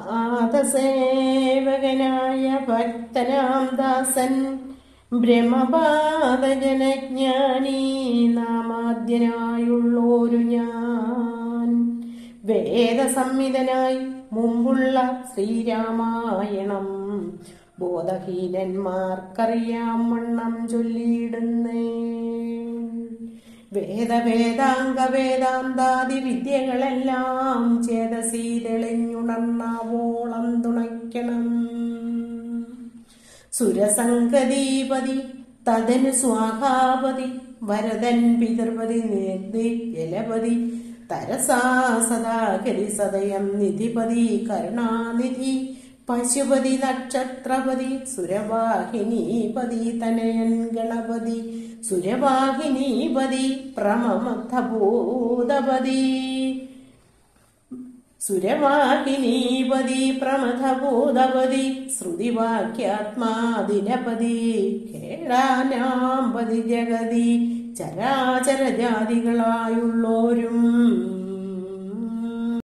പാദസേവകനായ ഭക്തനാം ദാസൻ ബ്രഹ്മപാദജനജ്ഞാനി നാമാദ്യനായുള്ളോരു ഞാൻ വേദസംഹിതനായി മുമ്പുള്ള ശ്രീരാമായണം ബോധഹീനന്മാർക്കറിയാം വണ്ണം ചൊല്ലിയിടുന്നേ. വേദവേദാംഗ വേദാന്താദി വിദ്യകളെല്ലാം ചേതസീ തെളിഞ്ഞുണർന്നാവോളം തുണയ്ക്കണം. സുരസംഗതീപതി തദനു സ്വാഹാപതി വരദൻ പിതൃപതി നേർദി ജലപതി തരസാ സദാകരി സദയം നിധിപതി കരുണാനിധി പശുപതി നക്ഷത്രപതി സുരവാഹിനീപതി തനയൻ ഗണപതി സുരവാഹിനീപതി പ്രമഥഭൂതപതി സുരവാഹിനീപതി പ്രമഥഭൂതപതി ശ്രുതിവാക്യാത്മാദിനപതി കേടാനാംപതി ജഗതി ചരാചരജാതികളായുള്ളോരും